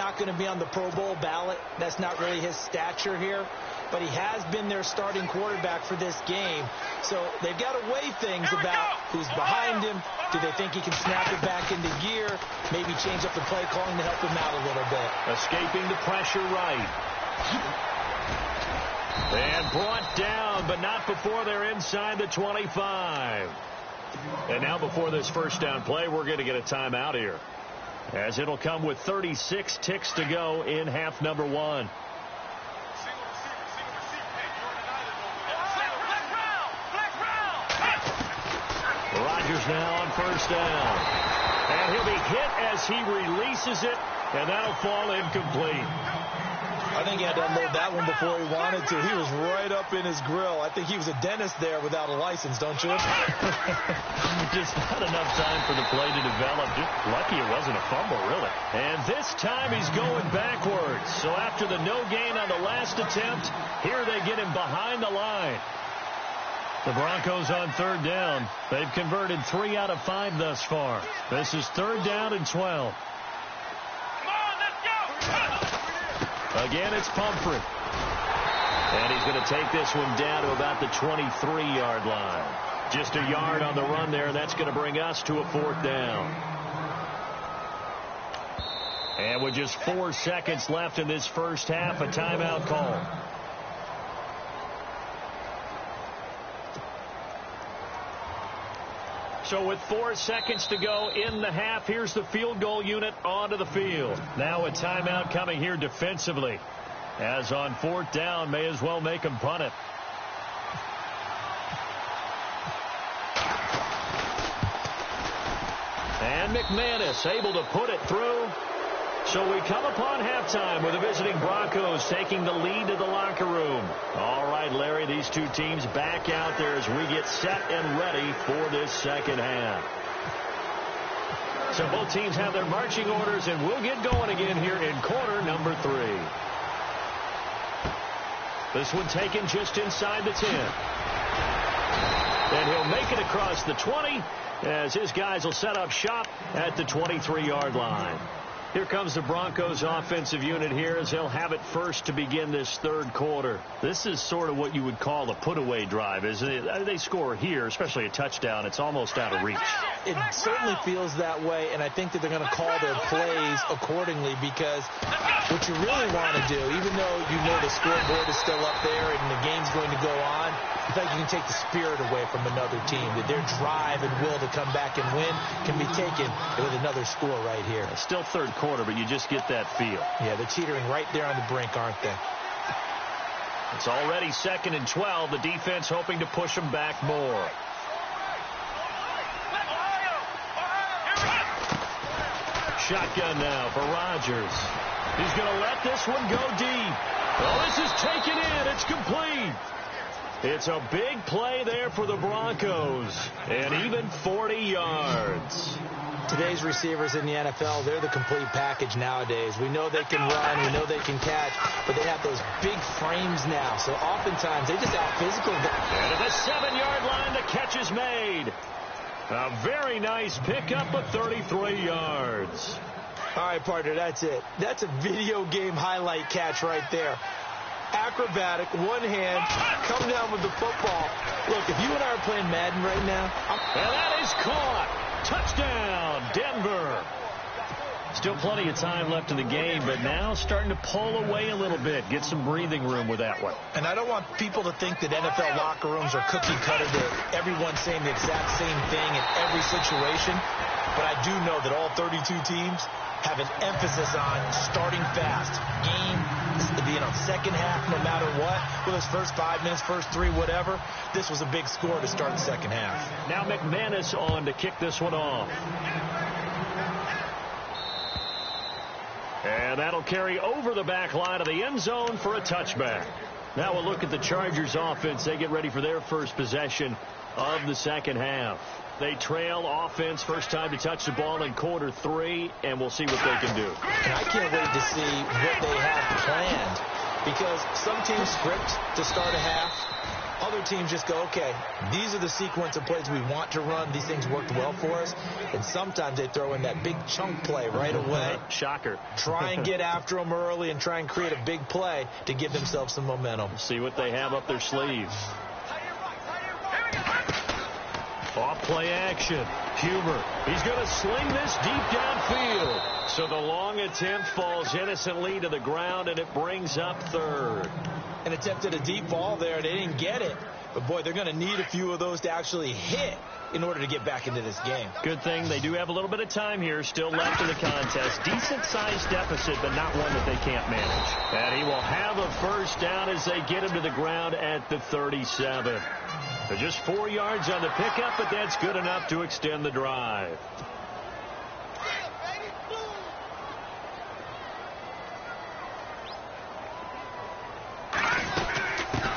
not going to be on the Pro Bowl ballot. That's not really his stature here. But he has been their starting quarterback for this game. So they've got to weigh things about who's behind him. Do they think he can snap it back into gear? Maybe change up the play calling to help him out a little bit. Escaping the pressure right. And brought down, but not before they're inside the 25. And now before this first down play, we're going to get a timeout here, as it'll come with 36 ticks to go in half number one. Rodgers now on first down. And he'll be hit as he releases it, and that'll fall incomplete. I think he had to unload that one before he wanted to. He was right up in his grill. I think he was a dentist there without a license, don't you? Just not enough time for the play to develop. Just lucky it wasn't a fumble, really. And this time he's going backwards. So after the no gain on the last attempt, here they get him behind the line. The Broncos on third down. They've converted 3 out of 5 thus far. This is third down and 12. Again, it's Pumphrey. And he's going to take this one down to about the 23-yard line. Just a yard on the run there, and that's going to bring us to a fourth down. And with just 4 seconds left in this first half, a timeout call. So with 4 seconds to go in the half, here's the field goal unit onto the field. Now a timeout coming here defensively, as on fourth down, may as well make them punt it. And McManus able to put it through. So we come upon halftime with the visiting Broncos taking the lead to the locker room. All right, Larry, these two teams back out there as we get set and ready for this second half. So both teams have their marching orders, and we'll get going again here in quarter number 3. This one taken just inside the 10. And he'll make it across the 20 as his guys will set up shop at the 23-yard line. Here comes the Broncos offensive unit here as they'll have it first to begin this third quarter. This is sort of what you would call a put-away drive. As they score here, especially a touchdown, it's almost out of reach. It certainly feels that way, and I think that they're going to call their plays accordingly, because what you really want to do, even though you know the scoreboard is still up there and the game's going to go on, I think you can take the spirit away from another team, that their drive and will to come back and win can be taken with another score right here. It's still third quarter, but you just get that feel. Yeah, they're teetering right there on the brink, aren't they? It's already second and 12. The defense hoping to push them back more. Shotgun now for Rodgers. He's going to let this one go deep. Oh, this is taken in. It's complete. It's a big play there for the Broncos, and even 40 yards. Today's receivers in the NFL, they're the complete package nowadays. We know they can run, we know they can catch, but they have those big frames now. So oftentimes they just out-physical. And at the 7-yard line, the catch is made. A very nice pickup of 33 yards. All right, partner, that's it. That's a video game highlight catch right there. Acrobatic, one hand, come down with the football. Look, if you and I are playing Madden right now. And that is caught. Touchdown, Denver. Still plenty of time left in the game, but now starting to pull away a little bit. Get some breathing room with that one. And I don't want people to think that NFL locker rooms are cookie cutter, to everyone saying the exact same thing in every situation. But I do know that all 32 teams have an emphasis on starting fast. Second half, no matter what. Well, his first 5 minutes, first 3, whatever. This was a big score to start the second half. Now McManus on to kick this one off. And that'll carry over the back line of the end zone for a touchback. Now we'll look at the Chargers offense. They get ready for their first possession of the second half. They trail offense, first time to touch the ball in quarter 3, and we'll see what they can do. And I can't wait to see what they have planned, because some teams script to start a half, Other teams just go, okay, these are the sequence of plays we want to run. These things worked well for us. And sometimes they throw in that big chunk play right away. Shocker. Try and get after them early and try and create a big play to give themselves some momentum. See what they have up their sleeves. Off play action. Huber. He's going to sling this deep downfield. So the long attempt falls innocently to the ground, and it brings up third. An attempt at a deep ball there. They didn't get it. But, boy, they're going to need a few of those to actually hit in order to get back into this game. Good thing they do have a little bit of time here still left in the contest. Decent-sized deficit, but not one that they can't manage. And he will have a first down as they get him to the ground at the 37. They're just 4 yards on the pickup, but that's good enough to extend the drive.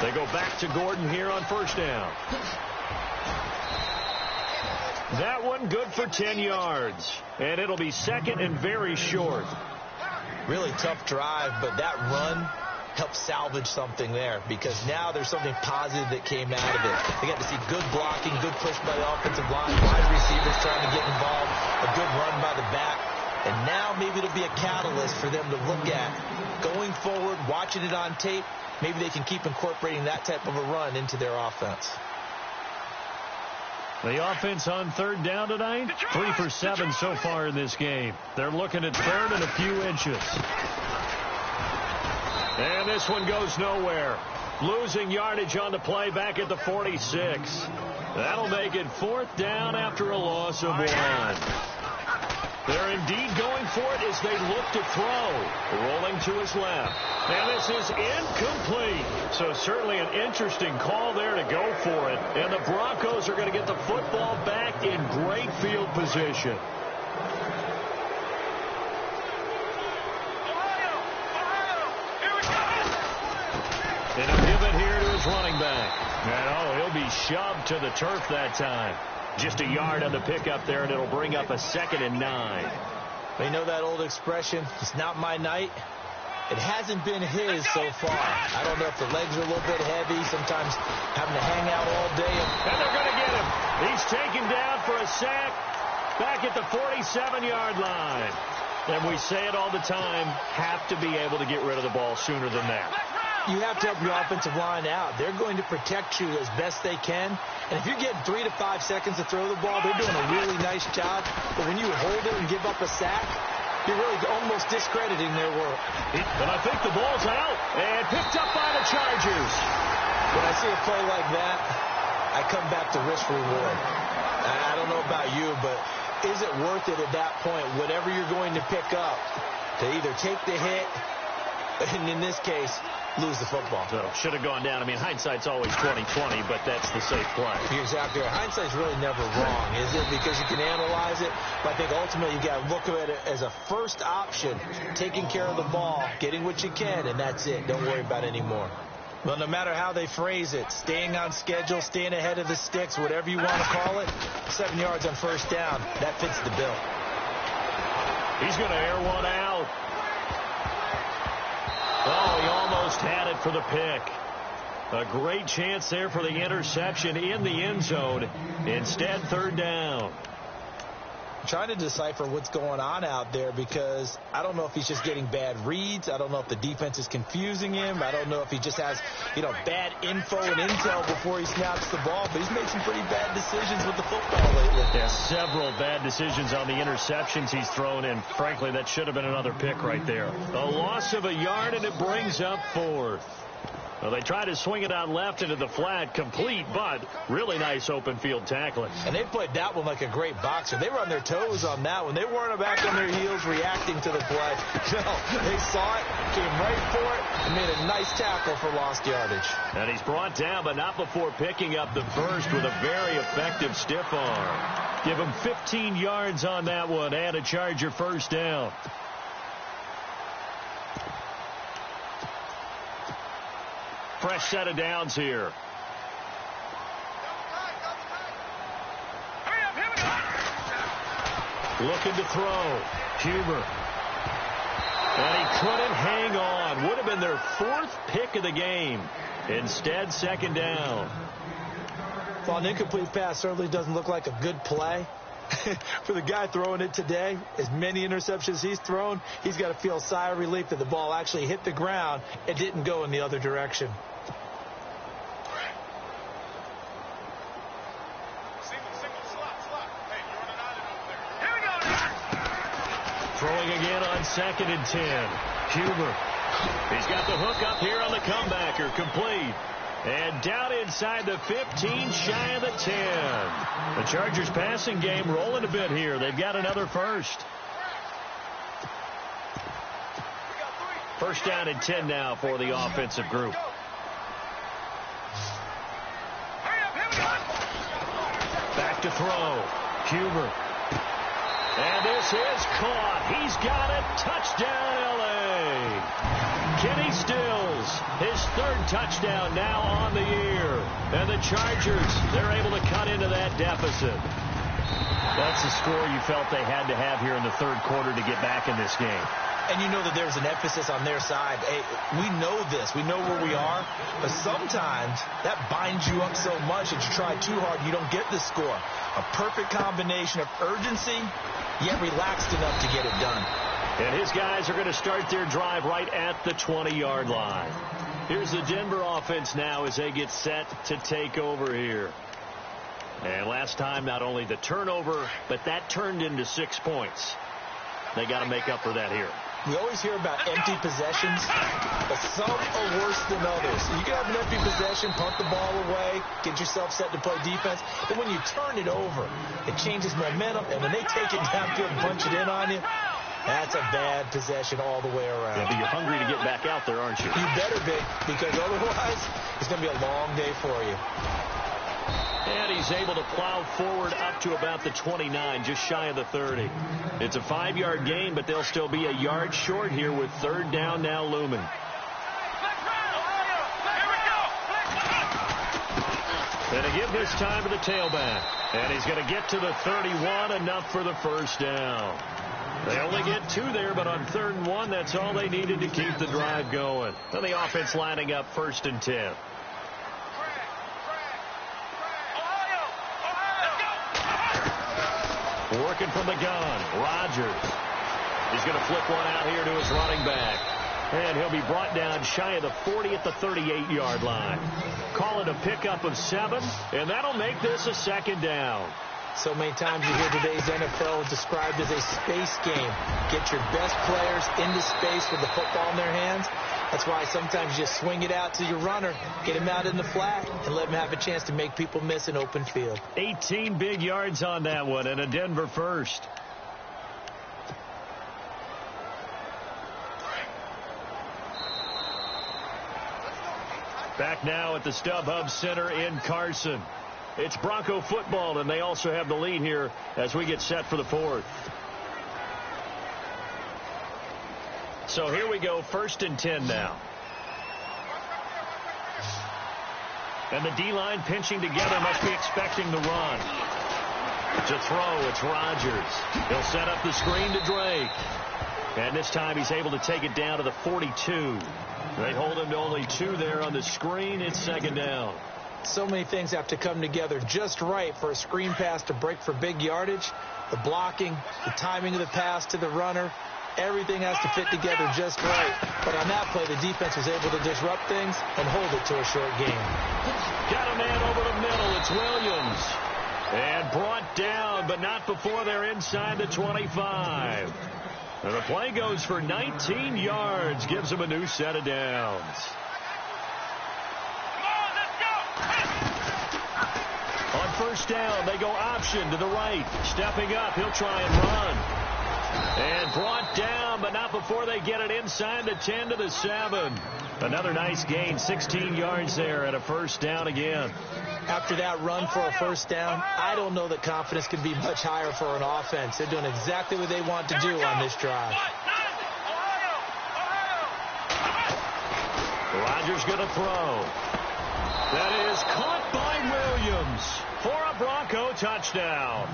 They go back to Gordon here on first down. That one good for 10 yards. And it'll be second and very short. Really tough drive, but that run helped salvage something there, because now there's something positive that came out of it. They got to see good blocking, good push by the offensive line, wide receivers trying to get involved, a good run by the back. And now maybe it'll be a catalyst for them to look at going forward, watching it on tape. Maybe they can keep incorporating that type of a run into their offense. The offense on third down tonight, 3 for 7 so far in this game. They're looking at third and a few inches. And this one goes nowhere. Losing yardage on the play back at the 46. That'll make it fourth down after a loss of 1. They're indeed going for it as they look to throw. Rolling to his left. And this is incomplete. So certainly an interesting call there to go for it. And the Broncos are going to get the football back in great field position. And he'll give it here to his running back. And he'll be shoved to the turf that time. Just a yard on the pickup there, and it'll bring up a 2nd and 9. You know that old expression, it's not my night? It hasn't been his so far. I don't know if the legs are a little bit heavy, sometimes having to hang out all day. And they're going to get him. He's taken down for a sack back at the 47-yard line. And we say it all the time, have to be able to get rid of the ball sooner than that. You have to help your offensive line out. They're going to protect you as best they can. And if you're getting 3 to 5 seconds to throw the ball, they're doing a really nice job. But when you hold it and give up a sack, you're really almost discrediting their work. And I think the ball's out and picked up by the Chargers. When I see a play like that, I come back to risk reward. I don't know about you, but is it worth it at that point, whatever you're going to pick up, to either take the hit, and in this case, lose the football? So should have gone down. I mean, hindsight's always 20/20, but that's the safe play. You're exactly right. Hindsight's really never wrong, is it? Because you can analyze it, but I think ultimately you got to look at it as a first option, taking care of the ball, getting what you can, and that's it. Don't worry about it anymore. Well, no matter how they phrase it, staying on schedule, staying ahead of the sticks, whatever you want to call it, 7 yards on first down, that fits the bill. He's going to air one out. Oh, he almost had it for the pick. A great chance there for the interception in the end zone. Instead, third down. I'm trying to decipher what's going on out there, because I don't know if he's just getting bad reads. I don't know if the defense is confusing him. I don't know if he just has, bad info and intel before he snaps the ball. But he's made some pretty bad decisions with the football lately. Yeah, several bad decisions on the interceptions he's thrown in. Frankly, that should have been another pick right there. A loss of a yard, and it brings up fourth. Well, they try to swing it out left into the flat, complete, but really nice open field tackling. And they played that one like a great boxer. They were on their toes on that one. They weren't back on their heels reacting to the play. No, they saw it, came right for it, and made a nice tackle for lost yardage. And he's brought down, but not before picking up the first with a very effective stiff arm. Give him 15 yards on that one and a Charger first down. Fresh set of downs here. Looking to throw. Huber. And he couldn't hang on. Would have been their fourth pick of the game. Instead, second down. Well, an incomplete pass certainly doesn't look like a good play. For the guy throwing it today, as many interceptions he's thrown, he's got to feel a sigh of relief that the ball actually hit the ground and didn't go in the other direction. Throwing again on 2nd and 10. Huber. He's got the hook up here on the comebacker. Complete. And down inside the 15, shy of the 10. The Chargers passing game rolling a bit here. They've got another first. First down and 10 now for the offensive group. Back to throw. Huber. And this is caught. He's got it. Touchdown, L.A. Kenny Stills, his 3rd touchdown now on the year. And the Chargers, they're able to cut into that deficit. That's the score you felt they had to have here in the 3rd quarter to get back in this game. And you know that there's an emphasis on their side. Hey, we know this. We know where we are. But sometimes that binds you up so much that you try too hard, you don't get the score. A perfect combination of urgency, yet relaxed enough to get it done. And his guys are going to start their drive right at the 20-yard line. Here's the Denver offense now as they get set to take over here. And last time, not only the turnover, but that turned into 6 points. They got to make up for that here. We always hear about empty possessions, but some are worse than others. You can have an empty possession, punt the ball away, get yourself set to play defense. But when you turn it over, it changes momentum, and when they take it downfield and punch it in on you, that's a bad possession all the way around. Yeah, but you're hungry to get back out there, aren't you? You better be, because otherwise it's going to be a long day for you. And he's able to plow forward up to about the 29, just shy of the 30. It's a 5-yard gain, but they'll still be a yard short here with 3rd down now looming. And to give this time to the tailback. And he's going to get to the 31, enough for the first down. They only get 2 there, but on 3rd and 1, that's all they needed to keep the drive going. And the offense lining up 1st and 10. Working from the gun, Rodgers. He's going to flip one out here to his running back. And he'll be brought down shy of the 40 at the 38-yard line. Call it a pickup of 7, and that'll make this a 2nd down. So many times you hear today's NFL described as a space game. Get your best players into space with the football in their hands. That's why sometimes you just swing it out to your runner, get him out in the flat, and let him have a chance to make people miss an open field. 18 big yards on that one, and a Denver first. Back now at the StubHub Center in Carson. It's Bronco football, and they also have the lead here as we get set for the 4th. So here we go, 1st and 10 now. And the D-line pinching together, must be expecting the run. To throw, it's Rodgers. He'll set up the screen to Drake. And this time he's able to take it down to the 42. They hold him to only 2 there on the screen. It's 2nd down. So many things have to come together just right for a screen pass to break for big yardage. The blocking, the timing of the pass to the runner, everything has to fit together just right. But on that play, the defense was able to disrupt things and hold it to a short game. Got a man over the middle. It's Williams. And brought down, but not before they're inside the 25. And the play goes for 19 yards, gives them a new set of downs. On 1st down, they go option to the right. Stepping up, he'll try and run. And brought down, but not before they get it inside the 10 to the 7. Another nice gain, 16 yards there, and a 1st down again. After that run for a 1st down, I don't know that confidence can be much higher for an offense. They're doing exactly what they want to do on this drive. Rodgers going to throw. That is caught by Williams for a Bronco touchdown.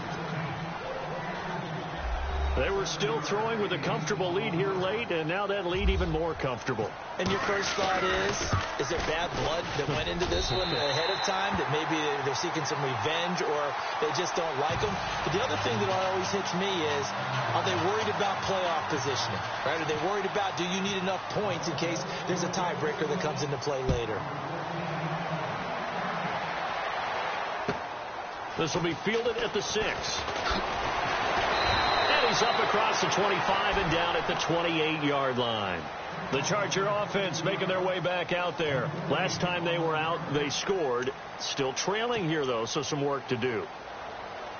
They were still throwing with a comfortable lead here late, and now that lead even more comfortable. And your first thought is there bad blood that went into this one ahead of time, that maybe they're seeking some revenge or they just don't like them? But the other thing that always hits me is, are they worried about playoff positioning? Right? Are they worried about, do you need enough points in case there's a tiebreaker that comes into play later? This will be fielded at the 6. And he's up across the 25 and down at the 28-yard line. The Charger offense making their way back out there. Last time they were out, they scored. Still trailing here, though, so some work to do.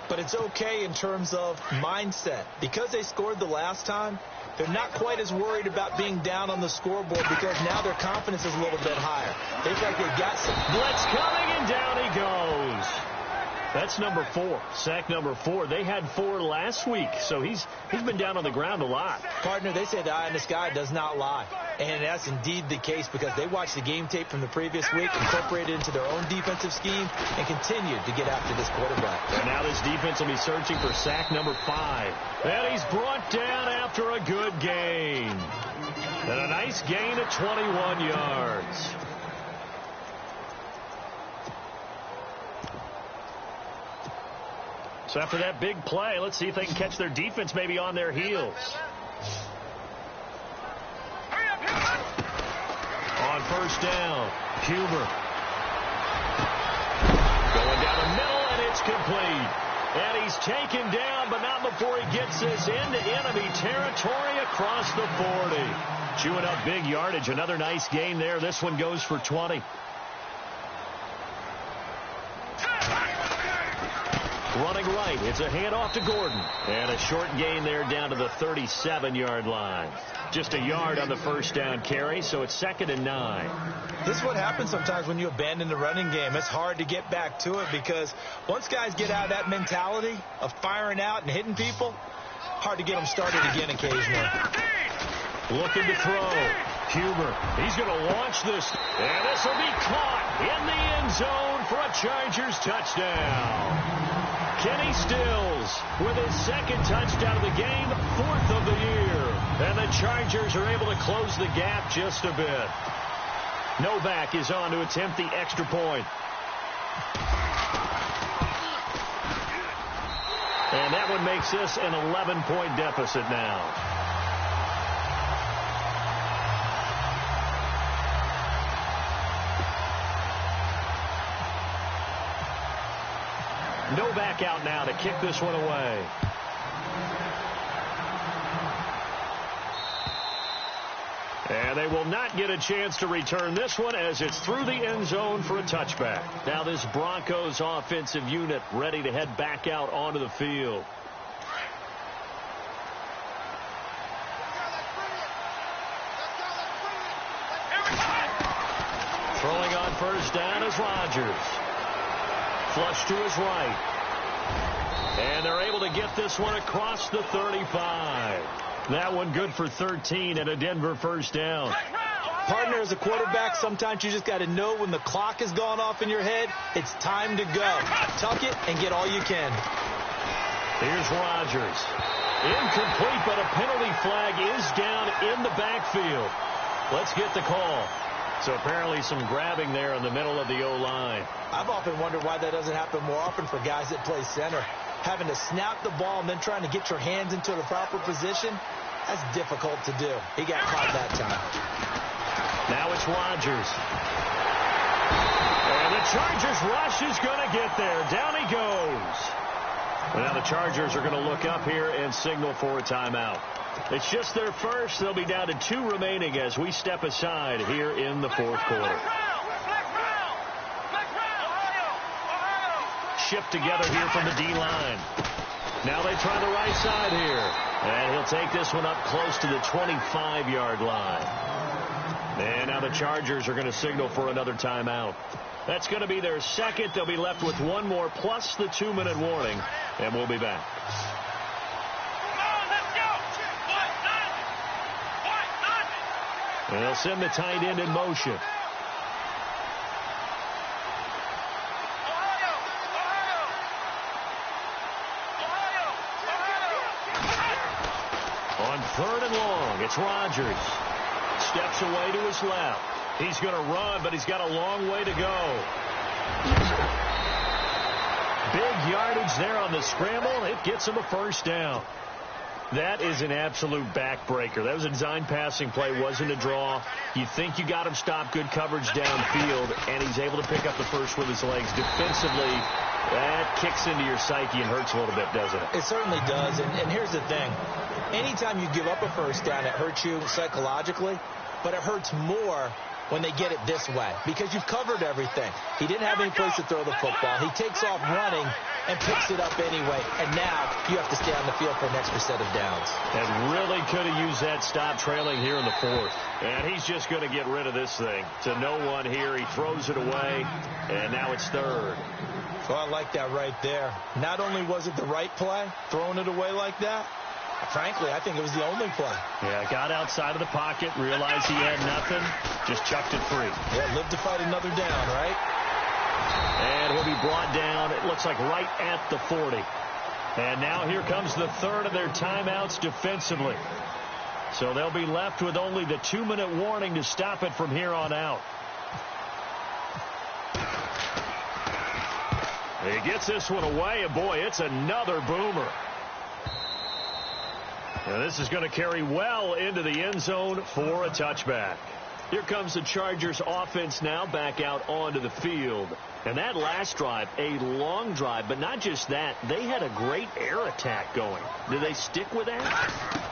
But it's okay in terms of mindset. Because they scored the last time, they're not quite as worried about being down on the scoreboard because now their confidence is a little bit higher. They feel like they got some. Blitz coming, and down he goes. That's number 4, sack number 4. They had 4 last week, so he's been down on the ground a lot. Partner, they say the eye in the sky does not lie. And that's indeed the case because they watched the game tape from the previous week, incorporated it into their own defensive scheme, and continued to get after this quarterback. And now this defense will be searching for sack number 5. And he's brought down after a good gain. And a nice gain of 21 yards. So after that big play, let's see if they can catch their defense maybe on their heels. On first down, Huber. Going down the middle, and it's complete. And he's taken down, but not before he gets this into enemy territory across the 40. Chewing up big yardage. Another nice gain there. This one goes for 20. Running right, it's a handoff to Gordon. And a short gain there down to the 37-yard line. Just a yard on the first down carry, so it's 2nd and 9. This is what happens sometimes when you abandon the running game. It's hard to get back to it because once guys get out of that mentality of firing out and hitting people, hard to get them started again occasionally. Looking to throw. Huber, he's going to launch this, and this will be caught in the end zone for a Chargers touchdown. Kenny Stills with his 2nd touchdown of the game, 4th of the year. And the Chargers are able to close the gap just a bit. Novak is on to attempt the extra point. And that one makes this an 11-point deficit now. Novak out now to kick this one away. And they will not get a chance to return this one as it's through the end zone for a touchback. Now this Broncos offensive unit ready to head back out onto the field. Throwing on first down is Rodgers. Flush to his right. And they're able to get this one across the 35. That one good for 13 and a Denver first down. Partner, as a quarterback, sometimes you just got to know when the clock has gone off in your head, it's time to go. Tuck it and get all you can. Here's Rodgers. Incomplete, but a penalty flag is down in the backfield. Let's get the call. So apparently some grabbing there in the middle of the O-line. I've often wondered why that doesn't happen more often for guys that play center. Having to snap the ball and then trying to get your hands into the proper position, that's difficult to do. He got caught that time. Now it's Rodgers. And the Chargers rush is going to get there. Down he goes. Now the Chargers are going to look up here and signal for a timeout. It's just their first. They'll be down to 2 remaining as we step aside here in the 4th quarter. Shift together here from the D-line. Now they try the right side here. And he'll take this one up close to the 25-yard line. And now the Chargers are going to signal for another timeout. That's going to be their second. They'll be left with one more plus the 2-minute warning. And we'll be back. And they'll send the tight end in motion. It's Rodgers. Steps away to his left. He's going to run, but he's got a long way to go. Big yardage there on the scramble. It gets him a first down. That is an absolute backbreaker. That was a design passing play, wasn't a draw. You think you got him stopped, good coverage downfield, and he's able to pick up the first with his legs. Defensively, that kicks into your psyche and hurts a little bit, doesn't it? It certainly does, and here's the thing. Anytime you give up a first down, it hurts you psychologically, but it hurts more when they get it this way because you've covered everything. He didn't have any place to throw the football. He takes off running and picks it up anyway, and now you have to stay on the field for an extra set of downs. And really could have used that stop trailing here in the fourth. And he's just going to get rid of this thing. To no one here. He throws it away, and now it's third. So I like that right there. Not only was it the right play, throwing it away like that, frankly, I think it was the only play. Yeah, got outside of the pocket, realized he had nothing, just chucked it free. Yeah, live to fight another down, right? And he'll be brought down, it looks like right at the 40. And now here comes the third of their timeouts defensively. So they'll be left with only the 2-minute warning to stop it from here on out. He gets this one away, and boy, it's another boomer. And this is going to carry well into the end zone for a touchback. Here comes the Chargers offense now back out onto the field. And that last drive, a long drive, but not just that, they had a great air attack going. Do they stick with that?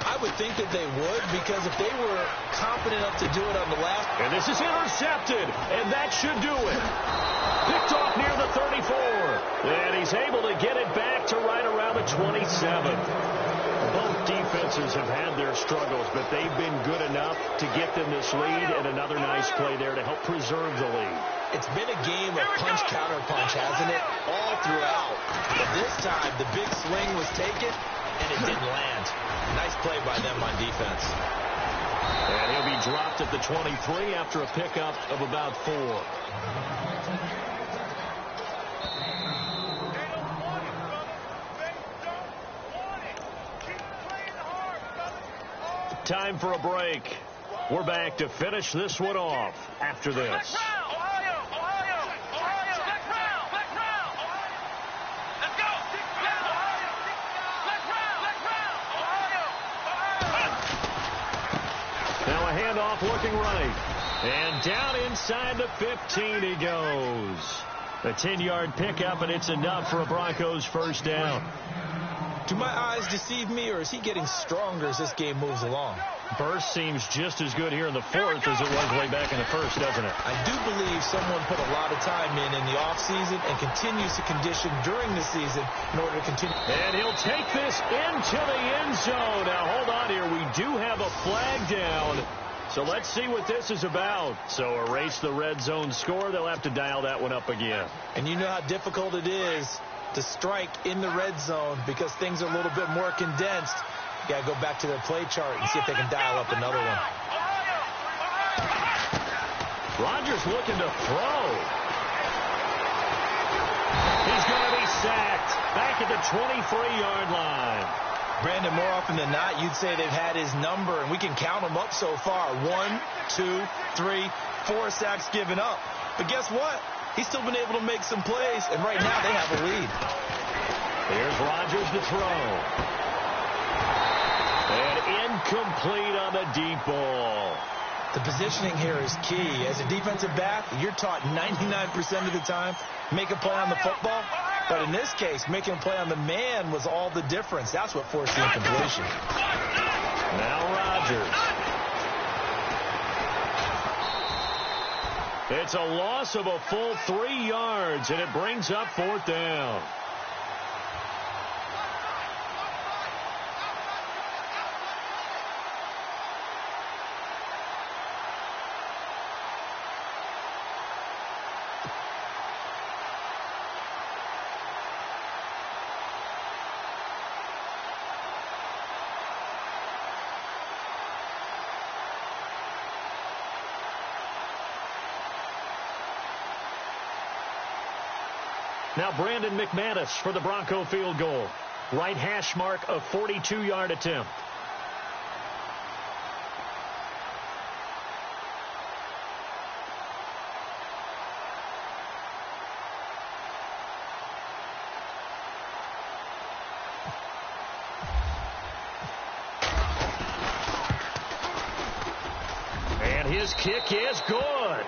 I would think that they would, because if they were confident enough to do it on the last... And this is intercepted, and that should do it. Picked off near the 34. And he's able to get it back to right around the 27. Both defenses have had their struggles, but they've been good enough to get them this lead, and another nice play there to help preserve the lead. It's been a game of punch-counter-punch, hasn't it? All throughout. But this time, the big swing was taken, and it didn't land. Nice play by them on defense. And he'll be dropped at the 23 after a pickup of about 4. Time for a break. We're back to finish this one off after this. Now a handoff looking right. And down inside the 15 he goes. A 10-yard pickup, and it's enough for a Broncos first down. Do my eyes deceive me, or is he getting stronger as this game moves along? Burst seems just as good here in the fourth as it was way back in the first, doesn't it? I do believe someone put a lot of time in the offseason and continues to condition during the season in order to continue. And he'll take this into the end zone. Now, hold on here. We do have a flag down. So let's see what this is about. So erase the red zone score. They'll have to dial that one up again. And you know how difficult it is to strike in the red zone because things are a little bit more condensed. You got to go back to their play chart and see if they can dial up another one. Rodgers looking to throw. He's going to be sacked back at the 23-yard line. Brandon, more often than not, you'd say they've had his number, and we can count them up so far. 1, 2, 3, 4 sacks given up. But guess what? He's still been able to make some plays, and right now they have a lead. Here's Rodgers to throw. And incomplete on the deep ball. The positioning here is key. As a defensive back, you're taught 99% of the time, make a play on the football. But in this case, making a play on the man was all the difference. That's what forced the incompletion. Now Rodgers. It's a loss of a full 3 yards, and it brings up 4th down. Now Brandon McManus for the Bronco field goal. Right hash mark, a 42-yard attempt. And his kick is good.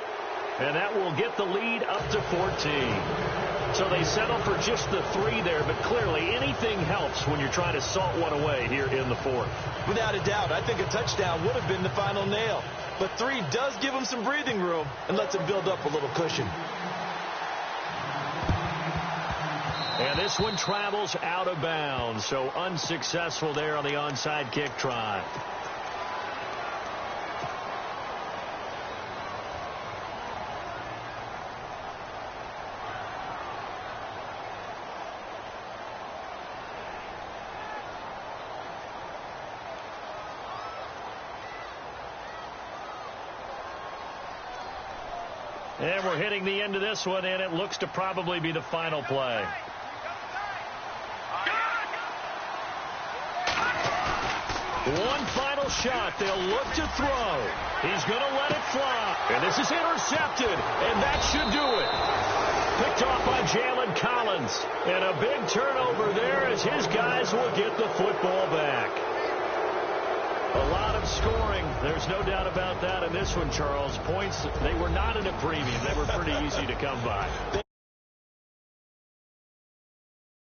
And that will get the lead up to 14. So they settle for just the 3 there, but clearly anything helps when you're trying to salt one away here in the 4th. Without a doubt, I think a touchdown would have been the final nail. But 3 does give them some breathing room and lets them build up a little cushion. And this one travels out of bounds, so unsuccessful there on the onside kick try. And we're hitting the end of this one, and it looks to probably be the final play. One final shot. They'll look to throw. He's going to let it fly. And this is intercepted, and that should do it. Picked off by Jalen Collins. And a big turnover there as his guys will get the football back. A lot of scoring. There's no doubt about that in this one, Charles. Points, they were not in a premium. They were pretty easy to come by.